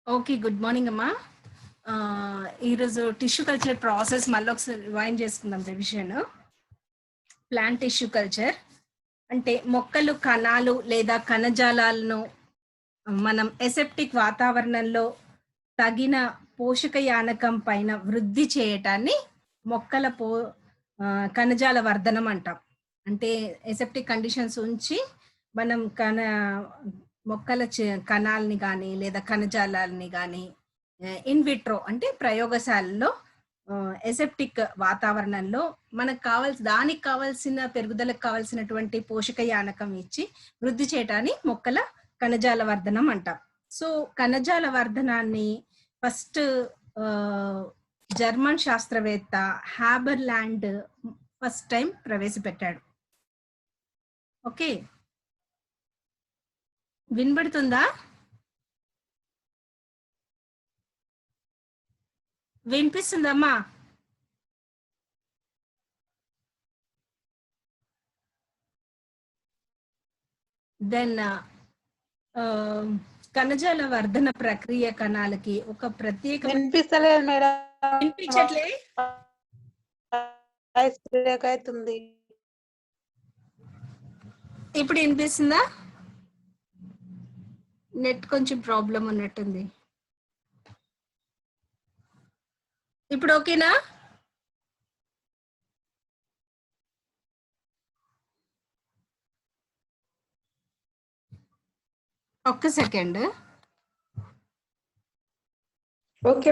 Okay. Good morning అమ్మా. ఈరోజు tissue culture process మళ్ళీ ఒకసారి రివైండ్ చేసుకుందాం రివిజన్. ప్లాంట్ టిష్యూ కల్చర్ అంటే మొక్కలు కణాలు లేదా కణజాలాలను మనం ఎసెప్టిక్ వాతావరణంలో తగిన పోషక యానకం పైన వృద్ధి చేయటాన్ని మొక్కల కణజాల వర్ధనం అంటాం. అంటే ఎసెప్టిక్ కండిషన్స్ ఉంచి మనం మొక్కల కణాలని కానీ లేదా కణజాలాలని కానీ ఇన్ విట్రో అంటే ప్రయోగశాలలో ఎసెప్టిక్ వాతావరణంలో మనకు దానికి కావాల్సిన పెరుగుదలకు కావాల్సినటువంటి పోషక యానకం ఇచ్చి వృద్ధి చేయటాన్ని మొక్కల కణజాల వర్ధనం అంటాం. సో కణజాల వర్ధనాన్ని ఫస్ట్ జర్మన్ శాస్త్రవేత్త హాబర్లాండ్ ఫస్ట్ టైం ప్రవేశపెట్టాడు. ఓకే, వినబడుతుందా? వినిపిస్తుందమ్మా? దెన్ కణజాల వర్ధన ప్రక్రియ కణాలకి ఒక ప్రత్యేక వినిపిస్తలేదు మేడం. వినిపించట్లే? ఇప్పుడు వినిపిస్తుందా? నెట్ కొంచెం ప్రాబ్లం ఉన్నట్టుంది. ఇప్పుడు ఓకేనా? ఒక్క సెకండ్. ఓకే.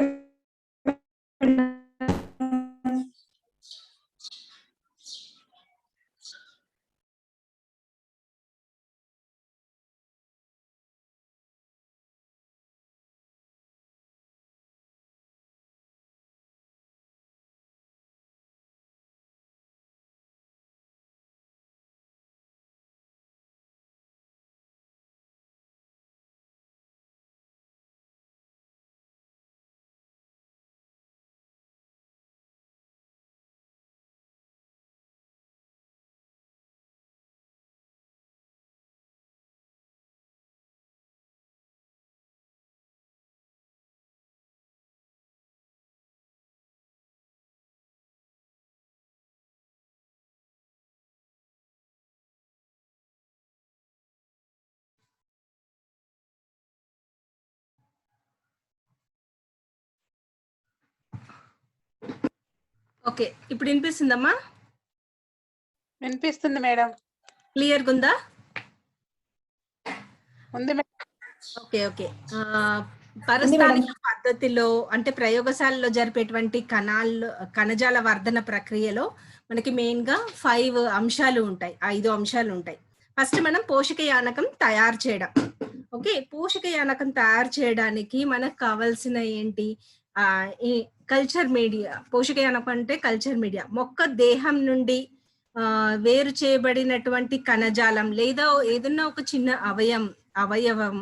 ఓకే, ఇప్పుడు వినిపిస్తుందమ్మా? వినిపిస్తుంది మేడం. క్లియర్గా ఉందా? ఉంది మేడం. Okay okay. పరస్థానిక పద్ధతిలో అంటే ప్రయోగశాలలో జరిపేటువంటి కణజాల వర్ధన ప్రక్రియలో మనకి మెయిన్ గా 5 అంశాలు ఉంటాయి, 5 అంశాలు ఉంటాయి. ఫస్ట్ మనం పోషక యానకం తయారు చేయడం. ఓకే, పోషక యానకం తయారు చేయడానికి మనకు కావాల్సిన ఏంటి? ఈ కల్చర్ మీడియా. పోషక యానకం అంటే కల్చర్ మీడియా, మొక్క దేహం నుండి వేరు చేయబడినటువంటి కణజాలం లేదా ఏదన్నా ఒక చిన్న అవయవం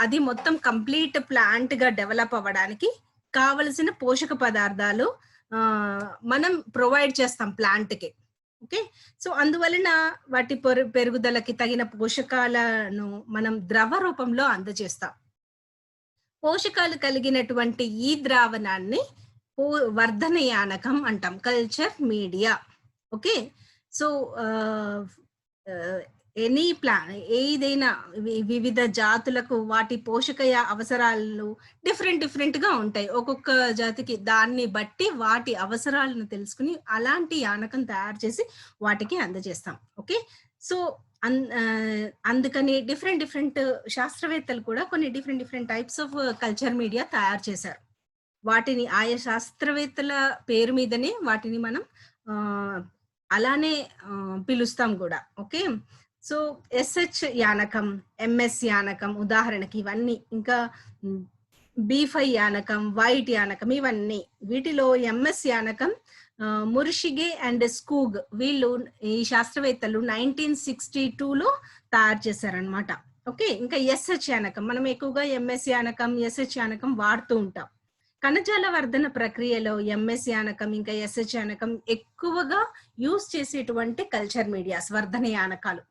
అది మొత్తం కంప్లీట్ ప్లాంట్ గా డెవలప్ అవ్వడానికి కావలసిన పోషక పదార్థాలు మనం ప్రొవైడ్ చేస్తాం ప్లాంట్ కి. ఓకే, సో అందువలన వాటి పెరుగుదలకి తగిన పోషకాలను మనం ద్రవ రూపంలో అందజేస్తాం. పోషకాలు కలిగినటువంటి ఈ ద్రావణాన్ని వర్ధన యానకం అంటాం, culture media. Okay, so any ఏదైనా వివిధ జాతులకు వాటి పోషక అవసరాలు డిఫరెంట్ గా ఉంటాయి. ఒక్కొక్క జాతికి దాన్ని బట్టి వాటి అవసరాలను తెలుసుకుని అలాంటి యానకం తయారు చేసి వాటికి అందజేస్తాం. ఓకే, సో అందుకని డిఫరెంట్ శాస్త్రవేత్తలు కూడా కొన్ని different types of culture media తయారు చేశారు. వాటిని ఆయా శాస్త్రవేత్తల పేరు మీదనే వాటిని మనం అలానే పిలుస్తాం కూడా. ఓకే, సో ఎస్హెచ్ యానకం, ఎంఎస్ యానకం ఉదాహరణకి ఇవన్నీ, ఇంకా B5 యానకం, వైట్ యానకం, ఇవన్నీ. వీటిలో ఎంఎస్ యానకం మురిషిగే అండ్ స్కూగ్ వీళ్ళు ఈ శాస్త్రవేత్తలు 1962లో తయారు చేశారనమాట. ఓకే, ఇంకా ఎస్హెచ్ యానకం మనం ఎక్కువగా ఎంఎస్ యానకం, ఎస్హెచ్ యానకం వాడుతూ ఉంటాం. కణజాల వర్ధన ప్రక్రియలో ఎంఎస్ యానకం ఇంకా ఎస్హెచ్ యానకం ఎక్కువగా యూజ్ చేసేటువంటి కల్చర్ మీడియాస్, వర్ధన యానకాలు.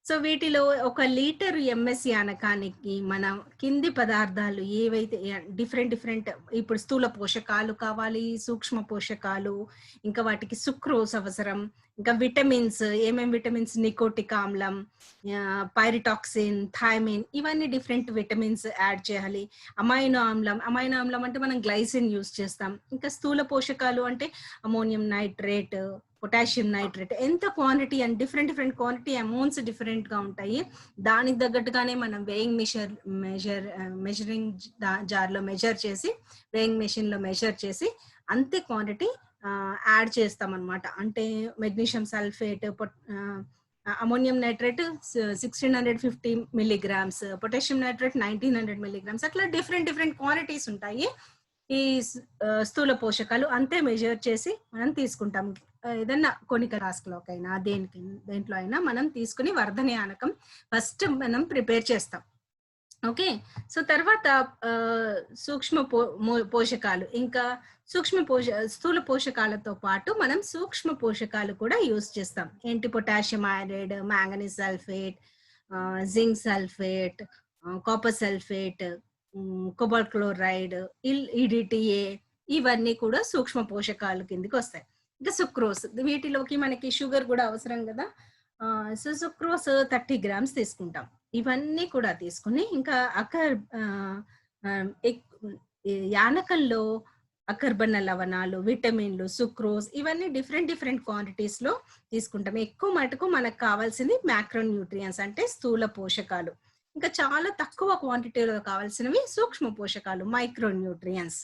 సో వీటిలో 1 లీటరు ఎంఎస్సి అనకానికి మనం కింది పదార్థాలు ఏవైతే డిఫరెంట్ ఇప్పుడు స్థూల పోషకాలు కావాలి, సూక్ష్మ పోషకాలు, ఇంకా వాటికి సుక్రోజ్ అవసరం, ఇంకా విటమిన్స్ ఏమేం విటమిన్స్ నికోటిక్ ఆమ్లం, పైరిటాక్సిన్, థైమిన్ ఇవన్నీ డిఫరెంట్ విటమిన్స్ యాడ్ చేయాలి. అమైనో ఆమ్లం అంటే మనం గ్లైసిన్ యూజ్ చేస్తాం. ఇంకా స్థూల పోషకాలు అంటే అమోనియం నైట్రేట్, పొటాషియం నైట్రేట్ ఎంత quantity and different quantity amounts different గా ఉంటాయి. దానికి తగ్గట్టుగానే మనం మెజరింగ్ జార్ లో మెజర్ చేసి వేయింగ్ మెషిన్ లో మెజర్ చేసి అంతే క్వాంటిటీ యాడ్ చేస్తాం అనమాట. అంటే magnesium sulphate, ammonium nitrate 1650 milligrams, potassium nitrate 1900 milligrams, అట్లా డిఫరెంట్ క్వాంటిటీస్ ఉంటాయి. ఈ స్థూల పోషకాలు అంతే మెజర్ చేసి మనం తీసుకుంటాం. ఏదన్నా కొనిక రాసులోకైనా దేంట్లో అయినా మనం తీసుకుని వర్ధనయానకం ఫస్ట్ మనం ప్రిపేర్ చేస్తాం. ఓకే, సో తర్వాత సూక్ష్మ పోషకాలు ఇంకా స్థూల పోషకాలతో పాటు మనం సూక్ష్మ పోషకాలు కూడా యూజ్ చేస్తాం. ఏంటి? Potassium iodide, manganese sulphate, zinc sulphate, copper sulphate, cobalt chloride, EDTA ఇవన్నీ కూడా సూక్ష్మ పోషకాలు కిందకి వస్తాయి. ఇంకా సుక్రోస్, వీటిలోకి మనకి షుగర్ కూడా అవసరం కదా. సో సుక్రోస్ 30 గ్రామ్స్ తీసుకుంటాం. ఇవన్నీ కూడా తీసుకుని ఇంకా యానకంలో అకర్బన లవణాలు, విటమిన్లు, సుక్రోజ్ ఇవన్నీ డిఫరెంట్ క్వాంటిటీస్ లో తీసుకుంటాం. ఎక్కువ మటుకు మనకు కావాల్సింది మ్యాక్రో న్యూట్రియన్స్ అంటే స్థూల పోషకాలు. ఇంకా చాలా తక్కువ క్వాంటిటీలో కావాల్సినవి సూక్ష్మ పోషకాలు, మైక్రో న్యూట్రియన్స్.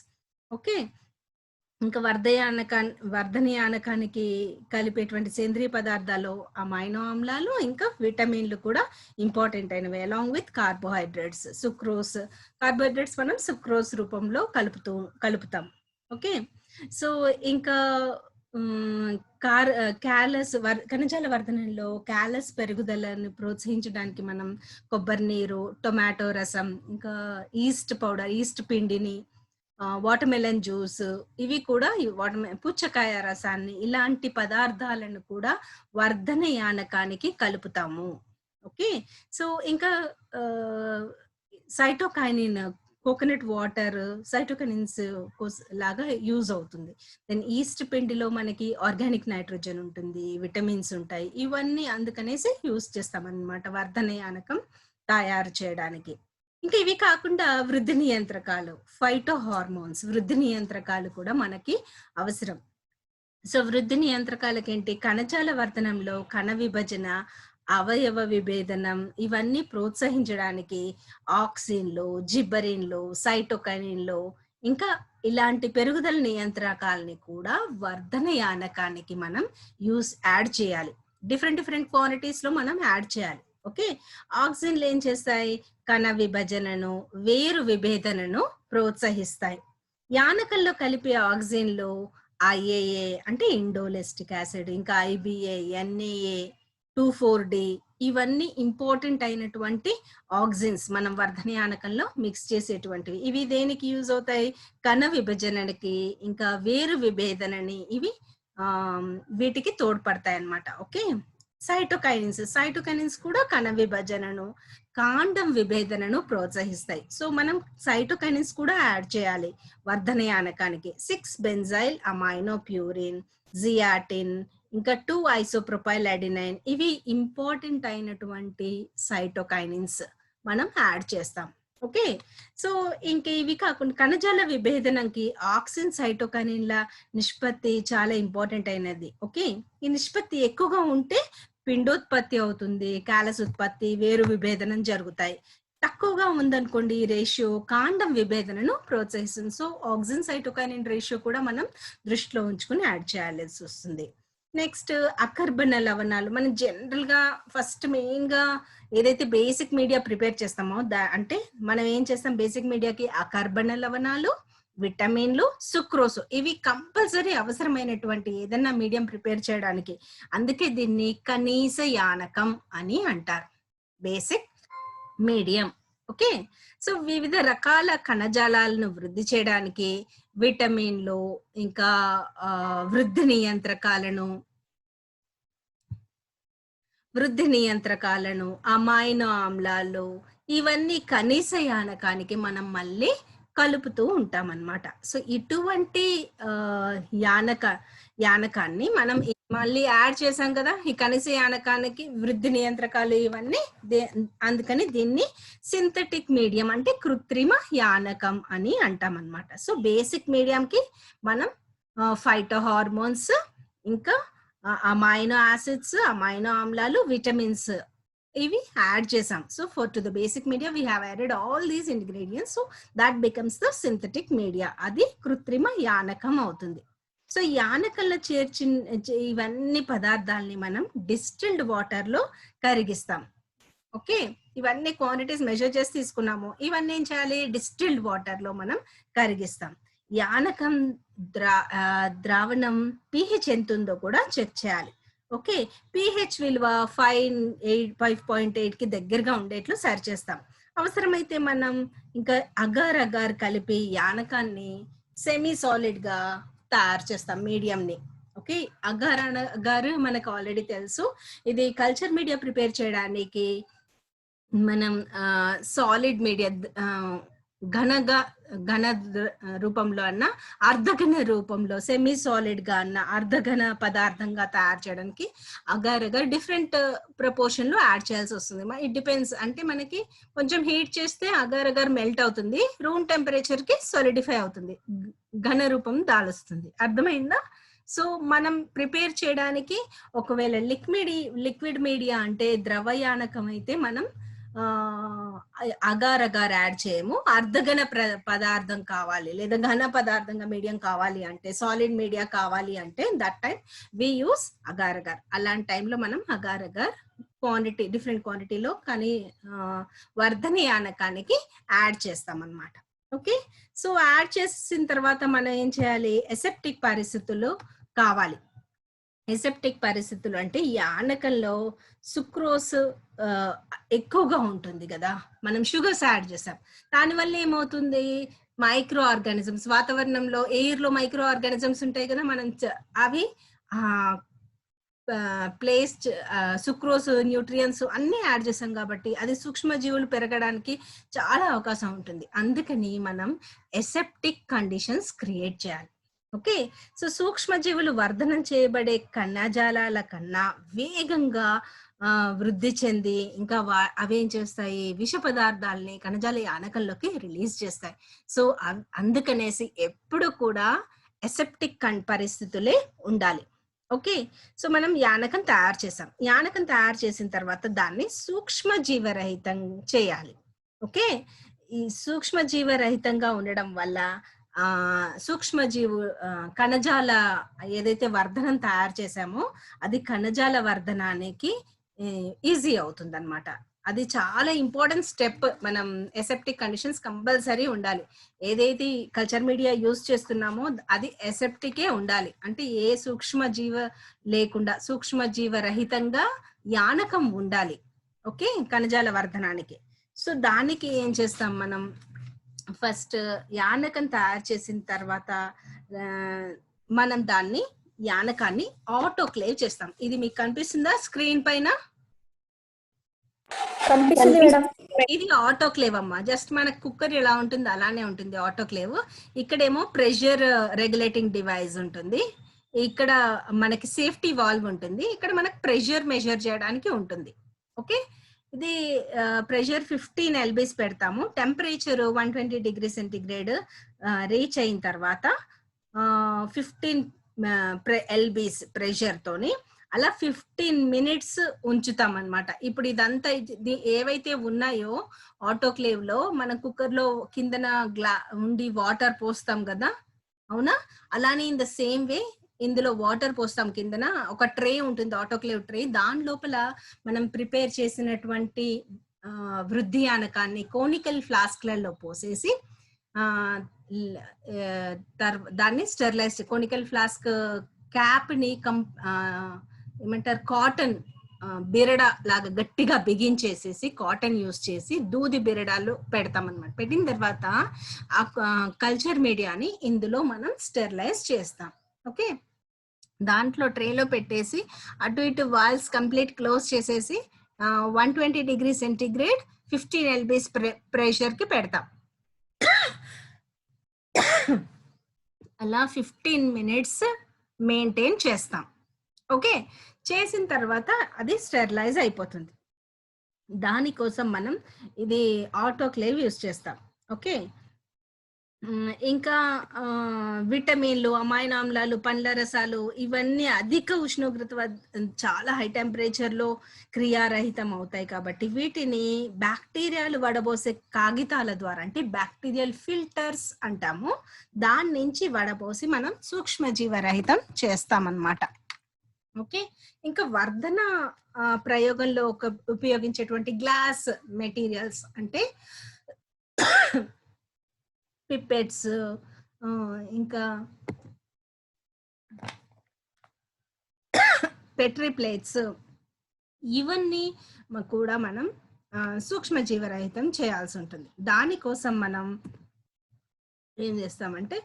ఓకే, ఇంకా వర్ధనయానకానికి కలిపేటువంటి సేంద్రియ పదార్థాలు అమైనో ఆమ్లాలు ఇంకా విటమిన్లు కూడా ఇంపార్టెంట్ అయినవి, అలాంగ్ విత్ కార్బోహైడ్రేట్స్. కార్బోహైడ్రేట్స్ మనం సుక్రోజ్ రూపంలో కలుపుతాం. ఓకే, సో ఇంకా ఖనిజాల వర్ధనంలో క్యాలస్ పెరుగుదలను ప్రోత్సహించడానికి మనం కొబ్బరి నీరు, టొమాటో రసం, ఇంకా ఈస్ట్ పౌడర్, ఈస్ట్ పిండిని, వాటర్ మెలన్ జ్యూస్ ఇవి కూడా పుచ్చకాయ రసాన్ని ఇలాంటి పదార్థాలను కూడా వర్ధనయానకానికి కలుపుతాము. ఓకే, సో ఇంకా సైటోకైనిన్, కోకోనట్ వాటర్ సైటోకైనిన్స్ లాగా యూజ్ అవుతుంది. దెన్ ఈస్ట్ పిండిలో మనకి ఆర్గానిక్ నైట్రోజన్ ఉంటుంది, విటమిన్స్ ఉంటాయి. ఇవన్నీ అందుకనేసి యూజ్ చేస్తాం అన్నమాట వర్ధనయానకం తయారు చేయడానికి. ఇంకా ఇవి కాకుండా వృద్ధి నియంత్రకాలు, ఫైటో హార్మోన్స్, వృద్ధి నియంత్రకాలు కూడా మనకి అవసరం. సో వృద్ధి నియంత్రకాలకి ఏంటి? కణజాల వర్ధనంలో కణ విభజన, అవయవ విభేదనం ఇవన్నీ ప్రోత్సహించడానికి ఆక్సిన్లో, జిబ్బరిన్లో, సైటోకైనిన్లో ఇంకా ఇలాంటి పెరుగుదల నియంత్రకాలని కూడా వర్ధనయానకానికి మనం యాడ్ చేయాలి. డిఫరెంట్ క్వాంటిటీస్ లో మనం యాడ్ చేయాలి. ఓకే, ఆక్సిన్లు ఏం చేస్తాయి? కణ విభజనను, వేరు విభేదనను ప్రోత్సహిస్తాయి. యానకంలో కలిపే ఆక్సిన్లు ఐఏఏ అంటే ఇండోలెస్టిక్ యాసిడ్, ఇంకా ఐబిఏ, ఎన్ఏఏ, 2,4-D ఇవన్నీ ఇంపార్టెంట్ అయినటువంటి ఆక్సిన్స్ మనం వర్ధనయానకంలో మిక్స్ చేసేటువంటివి. ఇవి దేనికి యూజ్ అవుతాయి? కణ విభజనకి ఇంకా వేరు విభేదనని ఇవి వీటికి తోడ్పడతాయి అన్నమాట. ఓకే, సైటోకైనిన్స్ కూడా కణ విభజనను, కాండం విభేదనను ప్రోత్సహిస్తాయి. సో మనం సైటోకైనిన్స్ కూడా యాడ్ చేయాలి వర్ధనయానకానికి. 6-బెంజైల్ అమైనో ప్యూరిన్, జియాటిన్, ఇంకా 2-ఐసోప్రొపైల్ అడినైన్ ఇవి ఇంపార్టెంట్ అయినటువంటి సైటోకైనిన్స్ మనం యాడ్ చేస్తాం. ఓకే, సో ఇంక ఇవి కాకుండా కణజాల విభేదనంకి ఆక్సిన్ సైటోకైనిన్ల నిష్పత్తి చాలా ఇంపార్టెంట్ అయినది. ఓకే, ఈ నిష్పత్తి ఎక్కువగా ఉంటే పిండోత్పత్తి అవుతుంది, క్యాలస్ ఉత్పత్తి, వేరు విభేదనం జరుగుతాయి. తక్కువగా ఉందనుకోండి ఈ రేషియో కాండం విభేదనను ప్రోత్సహిస్తుంది. సో ఆక్సిన్ సైటోకైనిన్ రేషియో కూడా మనం దృష్టిలో ఉంచుకుని యాడ్ చేయాల్సి వస్తుంది. నెక్స్ట్ అకర్బన లవణాలు. మనం జనరల్ గా ఫస్ట్ మెయిన్ గా ఏదైతే బేసిక్ మీడియా ప్రిపేర్ చేస్తామో అంటే మనం ఏం చేస్తాం? బేసిక్ మీడియాకి అకర్బన లవణాలు, విటమిన్లు, సుక్రోస్ ఇవి కంపల్సరీ అవసరమైనటువంటి ఏదన్నా మీడియం ప్రిపేర్ చేయడానికి. అందుకే దీన్ని కనీస యానకం అని అంటారు, బేసిక్ మీడియం. ఓకే, సో వివిధ రకాల కణజాలాలను వృద్ధి చేయడానికి విటమిన్లు ఇంకా వృద్ధి నియంత్రకాలను వృద్ధి నియంత్రకాలను, అమైనో ఆమ్లాలు ఇవన్నీ కనీస యానకానికి మనం మళ్ళీ కలుపుతూ ఉంటామన్నమాట. సో ఇటువంటి యానకాన్ని మనం మళ్ళీ యాడ్ చేసాం కదా ఈ కనీస యానకానికి వృద్ధి నియంత్రకాలు ఇవన్నీ. అందుకని దీన్ని సింథటిక్ మీడియం అంటే కృత్రిమ యానకం అని అంటాం అన్నమాట. సో బేసిక్ మీడియంకి మనం ఫైటో హార్మోన్స్, ఇంకా అమైనో యాసిడ్స్, అమైనో ఆమ్లాలు, విటమిన్స్ ఇవి యాడ్ చేసాం. So for to the basic media we have added all these ingredients. So that becomes the synthetic media. అది కృత్రిమ యానకం అవుతుంది. సో యానకంలో ఇవన్నీ పదార్థాలని మనం డిస్టిల్డ్ వాటర్ లో కరిగిస్తాం. ఓకే, ఇవన్నీ క్వాంటిటీస్ మెజర్ చేసి తీసుకున్నాము. ఇవన్నీ ఏం చేయాలి? డిస్టిల్డ్ వాటర్ లో మనం కరిగిస్తాం. యానకం ద్రావణం pH ఎంత ఉందో కూడా చెక్ చేయాలి. ఓకే, pH విలువ 5.8 కి దగ్గరగా ఉండేట్లు సరి చేస్తాం. అవసరమైతే మనం ఇంకా అగార్ అగార్ కలిపి యానకాన్ని సెమీ సాలిడ్ గా తయారు చేస్తాం, మీడియం ని. ఓకే, అగార్ అగారు మనకు ఆల్రెడీ తెలుసు. ఇది కల్చర్ మీడియా ప్రిపేర్ చేయడానికి మనం సాలిడ్ మీడియా ఘన రూపంలో అన్న అర్ధఘన రూపంలో సెమీ సాలిడ్ గా అన్న అర్ధఘన పదార్థంగా తయారు చేయడానికి అగార్ అగార్ డిఫరెంట్ ప్రపోర్షన్ లో యాడ్ చేయాల్సి వస్తుంది. ఇట్ డిపెండ్స్, అంటే మనకి కొంచెం హీట్ చేస్తే అగార్ అగార్ మెల్ట్ అవుతుంది, రూమ్ టెంపరేచర్ కి సాలిడిఫై అవుతుంది, ఘన రూపం దాలుస్తుంది. అర్థమైందా? సో మనం ప్రిపేర్ చేయడానికి ఒకవేళ లిక్విడ్ మీడియా అంటే ద్రవయానకం అయితే మనం అగార్ అగార్ యాడ్ చేయము. అర్ధఘన పదార్థం కావాలి లేదా ఘన పదార్థంగా మీడియం కావాలి అంటే, సాలిడ్ మీడియా కావాలి అంటే that time we use agar agar. అలాంటి టైంలో మనం అగార్ అగార్ క్వాంటిటీ డిఫరెంట్ క్వాంటిటీలో కానీ వర్ధనయానకానికి యాడ్ చేస్తాం అన్నమాట. ఓకే, సో యాడ్ చేసిన తర్వాత మనం ఏం చేయాలి? ఎసెప్టిక్ పరిస్థితులు కావాలి. ఎసెప్టిక్ పరిస్థితులు అంటే యానకంలో సుక్రోస్ ఎక్కువగా ఉంటుంది కదా, మనం షుగర్స్ యాడ్ చేసాం. దానివల్ల ఏమవుతుంది? మైక్రో ఆర్గానిజమ్స్, వాతావరణంలో ఎయిర్ లో మైక్రో ఆర్గానిజమ్స్ ఉంటాయి కదా, మనం అవి ప్లేస్ సుక్రోస్, న్యూట్రియన్స్ అన్ని యాడ్ చేసాం కాబట్టి అది సూక్ష్మజీవులు పెరగడానికి చాలా అవకాశం ఉంటుంది. అందుకని మనం ఎసెప్టిక్ కండిషన్స్ క్రియేట్ చేయాలి. ఓకే, సో సూక్ష్మజీవులు వర్ధనం చేయబడే కణజాలాల కన్నా వేగంగా వృద్ధి చెంది ఇంకా అవేం చేస్తాయి? విష పదార్థాలని కణజాల యానకంలోకి రిలీజ్ చేస్తాయి. సో అందుకనేసి ఎప్పుడు కూడా ఎసెప్టిక్ పరిస్థితులే ఉండాలి. ఓకే, సో మనం యానకం తయారు చేసాం. యానకం తయారు చేసిన తర్వాత దాన్ని సూక్ష్మజీవరహితం చేయాలి. ఓకే, ఈ సూక్ష్మజీవరహితంగా ఉండడం వల్ల సూక్ష్మజీవు కణజాల ఏదైతే వర్ధనం తయారు చేసామో అది కణజాల వర్ధనానికి ఈజీ అవుతుంది అనమాట. అది చాలా ఇంపార్టెంట్ స్టెప్. మనం ఎసెప్టిక్ కండిషన్స్ కంపల్సరీ ఉండాలి. ఏదైతే కల్చర్ మీడియా యూజ్ చేస్తున్నామో అది ఎసెప్టికే ఉండాలి. అంటే ఏ సూక్ష్మజీవ లేకుండా సూక్ష్మజీవ రహితంగా యానకం ఉండాలి. ఓకే, కణజాల వర్ధనానికి. సో దానికి ఏం చేస్తాం మనం? ఫస్ట్ యానకం తయారు చేసిన తర్వాత మనం దాన్ని యానకాన్ని ఆటోక్లేవ్ చేస్తాం. ఇది మీకు కనిపిస్తుందా స్క్రీన్ పైన? ఇది ఆటోక్లేవ్ అమ్మా. జస్ట్ మన కుక్కర్ ఎలా ఉంటుంది అలానే ఉంటుంది ఆటోక్లేవ్. ఇక్కడేమో ప్రెషర్ రెగ్యులేటింగ్ డివైస్ ఉంటుంది, ఇక్కడ మనకి సేఫ్టీ వాల్వ్ ఉంటుంది, ఇక్కడ మనకి ప్రెషర్ మెజర్ చేయడానికి ఉంటుంది. ఓకే, ఇది ప్రెషర్ 15 LBs పెడతాము. టెంపరేచర్ 120 డిగ్రీ సెంటిగ్రేడ్ రీచ్ అయిన తర్వాత 15 LBs ప్రెషర్ తోని అలా 15 minutes ఉంచుతాం అన్నమాట. ఇప్పుడు ఇదంతా ఏవైతే ఉన్నాయో ఆటోక్లేవ్ లో మన కుక్కర్ లో కిందన ఉండి వాటర్ పోస్తాం కదా, అవునా? అలానే ఇన్ ద సేమ్ వే ఇందులో వాటర్ పోస్తాం. కిందన ఒక ట్రే ఉంటుంది, ఆటోక్లేవ్ ట్రే. దాని లోపల మనం ప్రిపేర్ చేసినటువంటి వృద్ధి యానకాన్ని కోనికల్ ఫ్లాస్క్లలో పోసేసి దాన్ని స్టెరిలైజ్, కోనికల్ ఫ్లాస్క్ క్యాప్ ని ఏమంటారు, కాటన్ బిరడ లాగా గట్టిగా బిగించేసేసి కాటన్ యూస్ చేసి దూది బిరడాలు పెడతాం అన్నమాట. పెట్టిన తర్వాత ఆ కల్చర్ మీడియాని ఇందులో మనం స్టెరిలైజ్ చేస్తాం. ఓకే, దాంట్లో ట్రేలో పెట్టేసి అటు ఇటు వాల్స్ కంప్లీట్ క్లోజ్ చేసేసి 120 డిగ్రీ సెంటిగ్రేడ్ 15 LBs ప్రెషర్కి పెడతాం. అలా 15 minutes మెయింటైన్ చేస్తాం. ఓకే, చేసిన తర్వాత అది స్టెరిలైజ్ అయిపోతుంది. దానికోసం మనం ఇది ఆటోక్లేవ్ యూస్ చేస్తాం. ఓకే, ఇంకా విటమిన్లు, అమైనో ఆమ్లాలు, పండ్ల రసాలు ఇవన్నీ అధిక ఉష్ణోగ్రత చాలా హై టెంపరేచర్లో క్రియారహితం అవుతాయి కాబట్టి వీటిని బ్యాక్టీరియాలు వడబోసే కాగితాల ద్వారా, అంటే బ్యాక్టీరియల్ ఫిల్టర్స్ అంటాము, దాని నుంచి వడబోసి మనం సూక్ష్మజీవరహితం చేస్తామన్నమాట. ఓకే, ఇంకా వర్ధన ప్రయోగంలో ఉపయోగించేటువంటి గ్లాస్ మెటీరియల్స్ అంటే పిపెట్స్, ఇంకా పెట్రీ ప్లేట్స్, ఇవన్నీ కూడా మనం సూక్ష్మజీవరహితం చేయాల్సి ఉంటుంది. దానికోసం మనం ఏం చేస్తామంటే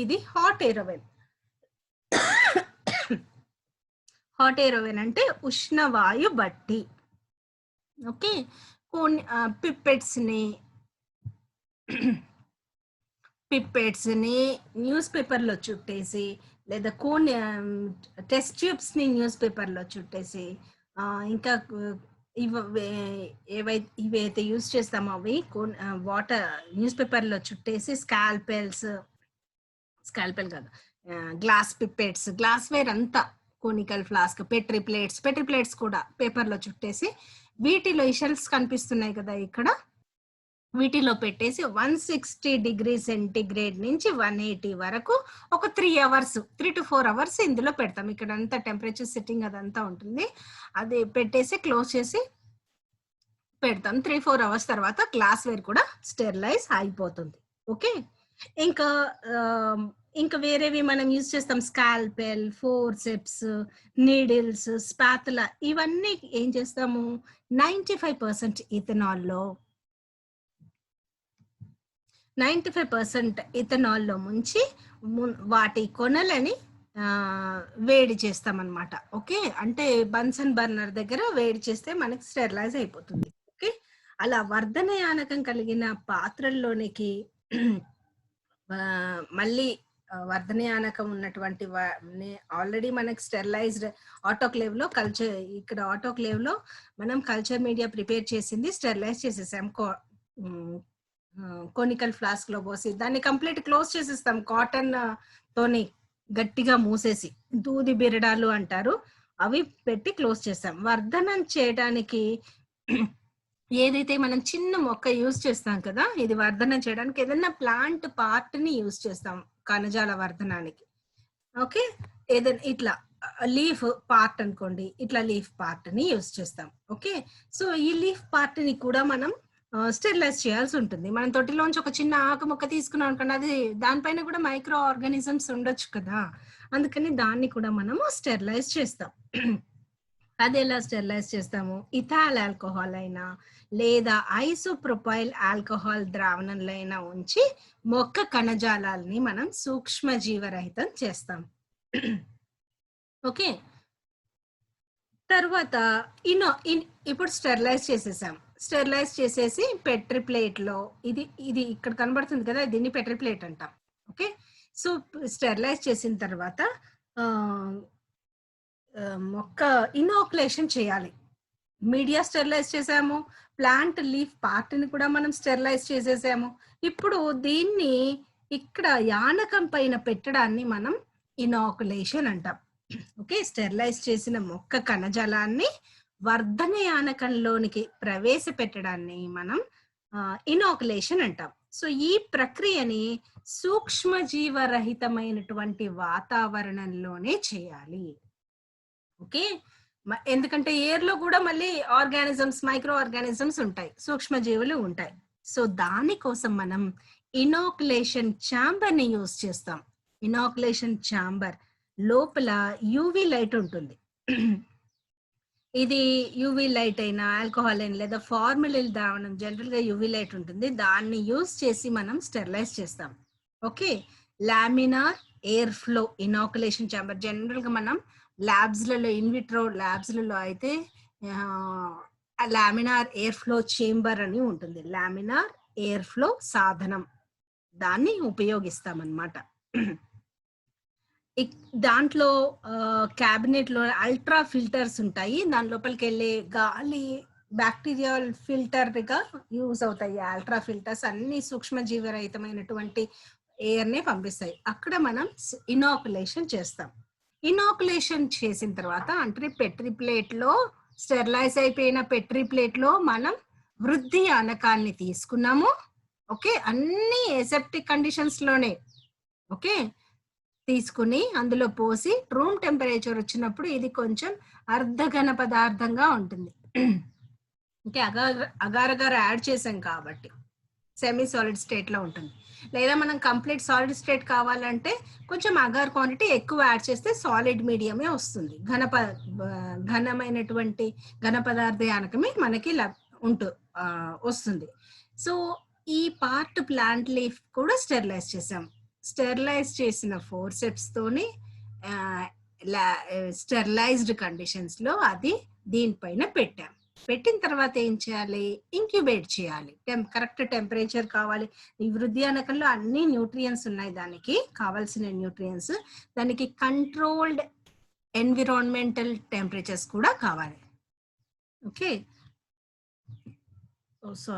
ఇది hot air oven. Hot air oven అంటే ఉష్ణవాయు బట్టి. ఓకే, కొన్ని పిప్పెట్స్ని న్యూస్ పేపర్లో చుట్టేసి, లేదా కొన్ని టెస్ట్ ట్యూబ్స్ని న్యూస్ పేపర్లో చుట్టేసి, ఇంకా ఇవైతే యూజ్ చేస్తామో అవి వాటర్ న్యూస్ పేపర్లో చుట్టేసి, స్కాల్పెల్ కాదు, గ్లాస్ పిప్పెట్స్, గ్లాస్ వేర్ అంతా, కోనికల్ ఫ్లాస్క్, పెట్రీ ప్లేట్స్ కూడా పేపర్లో చుట్టేసి, వీటిలో ఈ షెల్స్ కనిపిస్తున్నాయి కదా ఇక్కడ, వీటిలో పెట్టేసి 160 డిగ్రీ సెంటిగ్రేడ్ నుంచి 180 వరకు ఒక 3 to 4 hours ఇందులో పెడతాం. ఇక్కడ అంతా టెంపరేచర్ సెట్టింగ్ అదంతా ఉంటుంది. అది పెట్టేసి క్లోజ్ చేసి పెడతాం. 3-4 hours తర్వాత గ్లాస్ వేర్ కూడా స్టెరిలైజ్ అయిపోతుంది. ఓకే, ఇంకా వేరేవి మనం యూజ్ చేస్తాం, స్కాల్పెల్, ఫోర్సెప్స్, నీడిల్స్, స్పాతులా, ఇవన్నీ ఏం చేస్తాము 95% ఇథనాల్లో 95% ఇథనాల్లో ముంచి వాటి కొనలని వేడి చేస్తామన్నమాట. ఓకే, అంటే బన్సన్ బర్నర్ దగ్గర వేడి చేస్తే మనకి స్టెరిలైజ్ అయిపోతుంది. ఓకే, అలా వర్ధనయానకం కలిగిన పాత్రల్లోనికి మళ్ళీ వర్ధనయానకం ఉన్నటువంటి ఆల్రెడీ మనకి స్టెరిలైజ్డ్ ఆటోక్లేవ్ లో ఇక్కడ ఆటోక్లేవ్ లో మనం కల్చర్ మీడియా ప్రిపేర్ చేసింది స్టెరిలైజ్ చేసేసాం. కోనికల్ ఫ్లాస్క్ లో పోసి దాన్ని కంప్లీట్ క్లోజ్ చేసేస్తాం, కాటన్ తోని గట్టిగా మూసేసి, దూది బిరడాలు అంటారు, అవి పెట్టి క్లోజ్ చేస్తాం. వర్ధనం చేయడానికి ఏదైతే మనం చిన్న మొక్క యూజ్ చేస్తాం కదా, ఇది వర్ధనం చేయడానికి ఏదైనా ప్లాంట్ పార్ట్ ని యూజ్ చేస్తాం కణజాల వర్ధనానికి. ఓకే, ఏదైనా ఇట్లా లీఫ్ పార్ట్ అనుకోండి, ఇట్లా లీఫ్ పార్ట్ ని యూజ్ చేస్తాం. ఓకే, సో ఈ లీఫ్ పార్ట్ ని కూడా మనం స్టెరిలైజ్ చేయాల్సి ఉంటుంది. మనం తొట్టిలోంచి ఒక చిన్న ఆకు మొక్క తీసుకున్నాం అనుకోండి, అది దానిపైన కూడా మైక్రో ఆర్గానిజమ్స్ ఉండొచ్చు కదా, అందుకని దాన్ని కూడా మనము స్టెరిలైజ్ చేస్తాం. అది ఎలా స్టెరిలైజ్ చేస్తాము, ఇథాల్ ఆల్కహాల్ అయినా లేదా ఐసోప్రొపైల్ ఆల్కహాల్ ద్రావణంలో అయినా ఉంచి మొక్క కణజాలాలని మనం సూక్ష్మజీవరహితం చేస్తాం. ఓకే, తర్వాత ఇప్పుడు స్టెరిలైజ్ చేసేసాం. స్టెరిలైజ్ చేసేసి పెట్రీ ప్లేట్ లో, ఇది ఇక్కడ కనబడుతుంది కదా, దీన్ని పెట్రీ ప్లేట్ అంటాం. ఓకే, సో స్టెరిలైజ్ చేసిన తర్వాత మొక్క ఇనోక్యులేషన్ చేయాలి. మీడియా స్టెరిలైజ్ చేసాము, ప్లాంట్ లీఫ్ పార్ట్ ని కూడా మనం స్టెరిలైజ్ చేసేసాము. ఇప్పుడు దీన్ని ఇక్కడ యానకం పైన పెట్టడాన్ని మనం ఇనాక్యులేషన్ అంటాం. ఓకే, స్టెరిలైజ్ చేసిన మొక్క కణజాలాన్ని వర్ధన యానకంలోనికి ప్రవేశపెట్టడాన్ని మనం ఇనాక్యులేషన్ అంటాం. సో ఈ ప్రక్రియని సూక్ష్మజీవరహితమైనటువంటి వాతావరణంలోనే చేయాలి. ఓకే, ఎందుకంటే ఎయిర్ లో కూడా మళ్ళీ ఆర్గానిజమ్స్, మైక్రో ఆర్గానిజమ్స్ ఉంటాయి, సూక్ష్మజీవులు ఉంటాయి. సో దానికోసం మనం ఇనాక్యులేషన్ ఛాంబర్ ని యూజ్ చేస్తాం. ఇనాక్యులేషన్ ఛాంబర్ లోపల యూవి లైట్ ఉంటుంది. ఇది యూవి లైట్ అయినా, ఆల్కహాల్ అయినా, లేదా ఫార్మలిన్ ద్రావణం, జనరల్ గా యూవి లైట్ ఉంటుంది, దాన్ని యూజ్ చేసి మనం స్టెరిలైజ్ చేస్తాం. Okay, laminar air flow inoculation chamber. General గా మనం ల్యాబ్స్లలో ఇన్విట్రో ల్యాబ్స్లలో అయితే లామినార్ ఎయిర్ ఫ్లో చేంబర్ అని ఉంటుంది. లామినార్ ఎయిర్ ఫ్లో సాధనం దాన్ని ఉపయోగిస్తామన్నమాట. దాంట్లో క్యాబినెట్ లో అల్ట్రా ఫిల్టర్స్ ఉంటాయి. దాని లోపలికి వెళ్ళే గాలి బ్యాక్టీరియల్ ఫిల్టర్ గా యూజ్ అవుతాయి. అల్ట్రా ఫిల్టర్స్ అన్ని సూక్ష్మజీవరహితమైనటువంటి ఎయిర్ నే పంపిస్తాయి. అక్కడ మనం ఇనాకులేషన్ చేస్తాం. ఇనాకులేషన్ చేసిన తర్వాత అంటే పెట్రీ ప్లేట్ లో స్టెరిలైజ్ అయిపోయిన పెట్రీ ప్లేట్ లో మనం వృద్ధి ఆనకాన్ని తీసుకున్నాము. ఓకే, అన్ని ఎసెప్టిక్ కండిషన్స్ లోనే ఓకే తీసుకుని అందులో పోసి రూమ్ టెంపరేచర్ వచ్చినప్పుడు ఇది కొంచెం అర్ధఘన పదార్థంగా ఉంటుంది. ఓకే, అగార్ అగార్ యాడ్ చేసాం కాబట్టి సెమీ సాలిడ్ స్టేట్ లో ఉంటుంది. లేదా మనం కంప్లీట్ సాలిడ్ స్టేట్ కావాలంటే కొంచెం అగార్ క్వాంటిటీ ఎక్కువ యాడ్ చేస్తే సాలిడ్ మీడియమే వస్తుంది. ఘనమైనటువంటి ఘన పదార్థ యానకమే మనకి వస్తుంది. సో ఈ పార్ట్ ప్లాంట్ లీఫ్ కూడా స్టెరిలైజ్ చేసాం. స్టెరిలైజ్ చేసిన ఫోర్సెప్స్ తోని స్టెరిలైజ్డ్ కండిషన్స్ లో అది దీనిపైన పెట్టాం. పెట్టిన తర్వాత ఏం చేయాలి? ఇంక్యుబేట్ చేయాలి. కరెక్ట్ టెంపరేచర్ కావాలి. ఈ వృద్ధి అనకంలో అన్ని న్యూట్రియన్స్ ఉన్నాయి, దానికి కావాల్సిన న్యూట్రియన్స్. దానికి కంట్రోల్డ్ ఎన్విరాన్మెంటల్ టెంపరేచర్స్ కూడా కావాలి. ఓకే, సో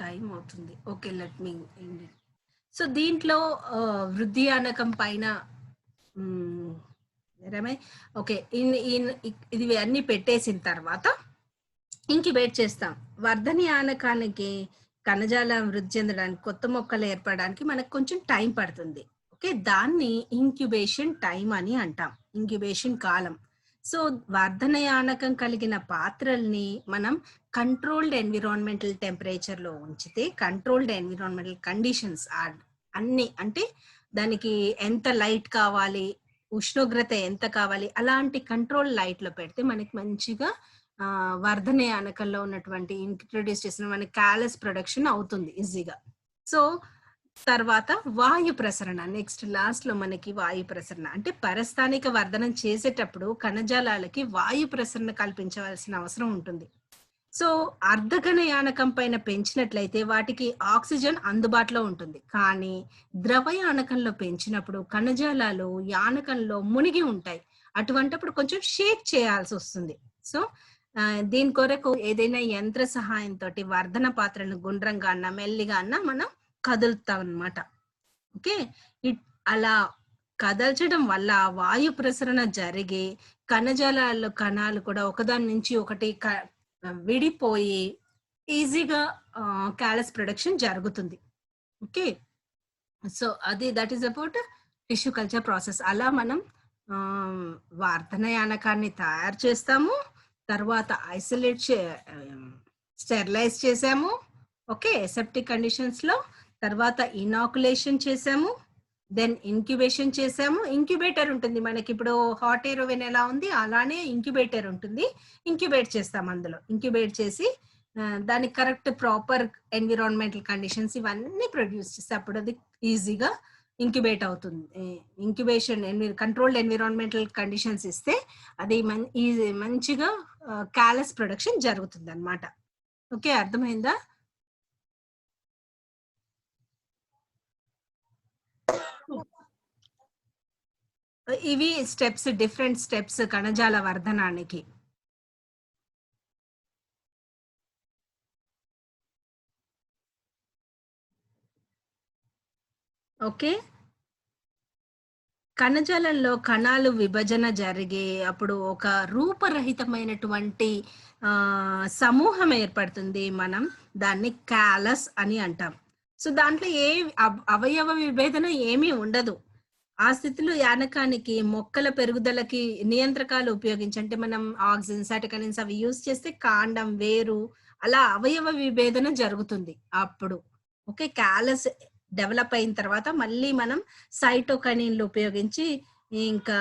టైం అవుతుంది. Okay, let me. సో దీంట్లో వృద్ధి ఆనకం పైన ఓకే ఇది అన్ని పెట్టేసిన తర్వాత ఇంక్యుబేట్ చేస్తాం. వర్ధని ఆనకానికి కణజాలం వృద్ధి చెందడానికి, కొత్త మొక్కలు ఏర్పడడానికి మనకు కొంచెం టైం పడుతుంది. ఓకే, దాన్ని ఇంక్యుబేషన్ టైం అని అంటాం, ఇంక్యుబేషన్ కాలం. సో వర్ధనయానకం కలిగిన పాత్రల్ని మనం కంట్రోల్డ్ ఎన్విరాన్మెంటల్ టెంపరేచర్ లో ఉంచితే, కంట్రోల్డ్ ఎన్విరాన్మెంటల్ కండిషన్స్ అన్ని అంటే దానికి ఎంత లైట్ కావాలి, ఉష్ణోగ్రత ఎంత కావాలి, అలాంటి కంట్రోల్ లైట్ లో పెడితే మనకి మంచిగా వర్ధనయానకంలో ఉన్నటువంటి ఇంట్రొడ్యూస్ చేసిన మనకి క్యాలస్ ప్రొడక్షన్ అవుతుంది ఈజీగా. సో తర్వాత వాయు ప్రసరణ, నెక్స్ట్ లాస్ట్ లో మనకి వాయు ప్రసరణ అంటే పరస్థానిక వర్ధనం చేసేటప్పుడు కణజాలాలకి వాయు ప్రసరణ కల్పించవలసిన అవసరం ఉంటుంది. సో అర్ధఘన యానకం పైన పెంచినట్లయితే వాటికి ఆక్సిజన్ అందుబాటులో ఉంటుంది. కానీ ద్రవ యానకంలో పెంచినప్పుడు కణజాలాలు యానకంలో మునిగి ఉంటాయి. అటువంటిప్పుడు కొంచెం షేక్ చేయాల్సి వస్తుంది. సో దీని కొరకు ఏదైనా యంత్ర సహాయంతో వర్ధన పాత్రను గుండ్రంగా అన్నా మెల్లిగా అన్నా మనం కదులుతాం అన్నమాట. ఓకే, అలా కదల్చడం వల్ల వాయు ప్రసరణ జరిగి కణజాలాల్లో కణాలు కూడా ఒకదాని నుంచి ఒకటి విడిపోయి ఈజీగా క్యాలస్ ప్రొడక్షన్ జరుగుతుంది. Okay, so that is about tissue culture process. అలా మనం వర్ధనయానకాన్ని తయారు చేస్తాము, తర్వాత ఐసోలేట్ స్టెరిలైజ్ చేసాము. ఓకే, ఎసెప్టిక్ కండిషన్స్ లో. తర్వాత ఇనాకులేషన్ చేసాము, దెన్ ఇంక్యుబేషన్ చేసాము. ఇంక్యుబేటర్ ఉంటుంది మనకి, ఇప్పుడు హాట్ ఎయిర్ ఓవెన్ ఎలా ఉంది అలానే ఇంక్యుబేటర్ ఉంటుంది. ఇంక్యుబేట్ చేస్తాం, అందులో ఇంక్యుబేట్ చేసి దానికి కరెక్ట్ ప్రాపర్ ఎన్విరాన్మెంటల్ కండిషన్స్ ఇవన్నీ ప్రొడ్యూస్ చేస్తే అప్పుడు అది ఈజీగా ఇంక్యుబేట్ అవుతుంది. ఇంక్యుబేషన్ కంట్రోల్డ్ ఎన్విరాన్మెంటల్ కండిషన్స్ ఇస్తే అది మంచిగా క్యాలస్ ప్రొడక్షన్ జరుగుతుంది అన్నమాట. ఓకే, అర్థమైందా? ఇవి స్టెప్స్, డిఫరెంట్ స్టెప్స్ కణజాల వర్ధనానికి. ఓకే, కణజాలంలో కణాలు విభజన జరిగే అప్పుడు ఒక రూపరహితమైనటువంటి సమూహం ఏర్పడుతుంది. మనం దాన్ని క్యాలస్ అని అంటాం. సో దాంట్లో ఏ అవయవ విభేదన ఏమీ ఉండదు. ఆ స్థితిలో యానకానికి మొక్కల పెరుగుదలకి నియంత్రకాలు ఉపయోగించి, అంటే మనం ఆక్సిజన్, సైటోకైనిన్స్ అవి యూజ్ చేస్తే కాండం, వేరు అలా అవయవ విభేదన జరుగుతుంది అప్పుడు. ఓకే, క్యాలస్ డెవలప్ అయిన తర్వాత మళ్ళీ మనం సైటోకైనిన్లు ఉపయోగించి ఇంకా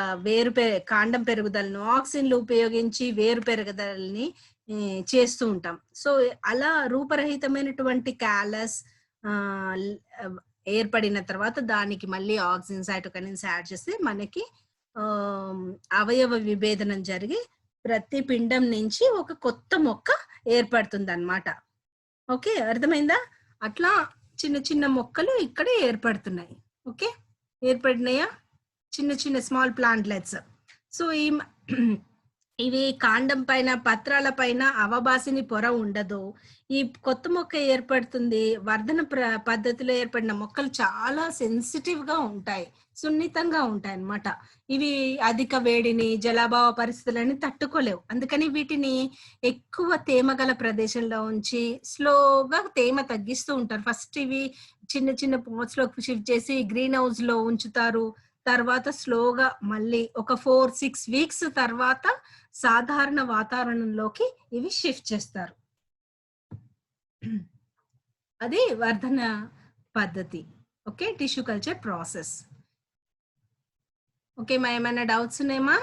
కాండం పెరుగుదలను, ఆక్సిన్లు ఉపయోగించి వేరు పెరుగుదలని చేస్తూ ఉంటాం. సో, అలా రూపరహితమైనటువంటి క్యాలస్ ఏర్పడిన తర్వాత దానికి మళ్ళీ ఆక్సిన్, సైటోకైనిన్స్ యాడ్ చేస్తే మనకి ఆహ్, అవయవ విభేదనం జరిగి ప్రతి పిండం నుంచి ఒక కొత్త మొక్క ఏర్పడుతుందన్నమాట. ఓకే. అర్థమైందా? అట్లా చిన్న చిన్న మొక్కలు ఇక్కడ ఏర్పడుతున్నాయి. ఓకే. ఏర్పడినాయా? చిన్న చిన్న స్మాల్ ప్లాంట్‌లెట్స్. సో, ఇవి కాండం పైన, పత్రాల పైన అవబాసిని పొర ఉండదు. ఈ కొత్త మొక్క ఏర్పడుతుంది. వర్ధన పద్ధతిలో ఏర్పడిన మొక్కలు చాలా సెన్సిటివ్‌గా ఉంటాయి. సున్నితంగా ఉంటాయన్నమాట. ఇవి అధిక వేడిని, జలాభావ పరిస్థితులని తట్టుకోలేవు. అందుకని వీటిని ఎక్కువ తేమ గల ప్రదేశంలో ఉంచి, స్లోగా తేమ తగ్గిస్తూ ఉంటారు. ఫస్ట్ ఇవి చిన్న చిన్న పాట్స్‌లోకి షిఫ్ట్ చేసి గ్రీన్ హౌస్‌లో ఉంచుతారు. తర్వాత స్లోగా మళ్ళీ ఒక 4, 6 వీక్స్ తర్వాత సాధారణ వాతావరణంలోకి ఇవి షిఫ్ట్ చేస్తారు. అది వర్ధన పద్ధతి. Okay. Tissue culture process. Okay. ఏమైనా డౌట్స్ ఉన్నాయమ్మా?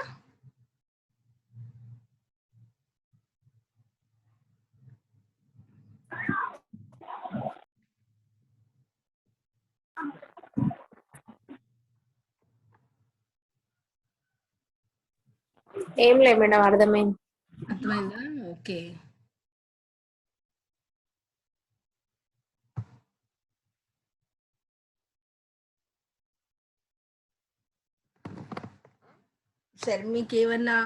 ఏం లేదు మేడం, అర్థమైంది. అర్థమైందా? ఓకే. సరే, మీకేమన్నా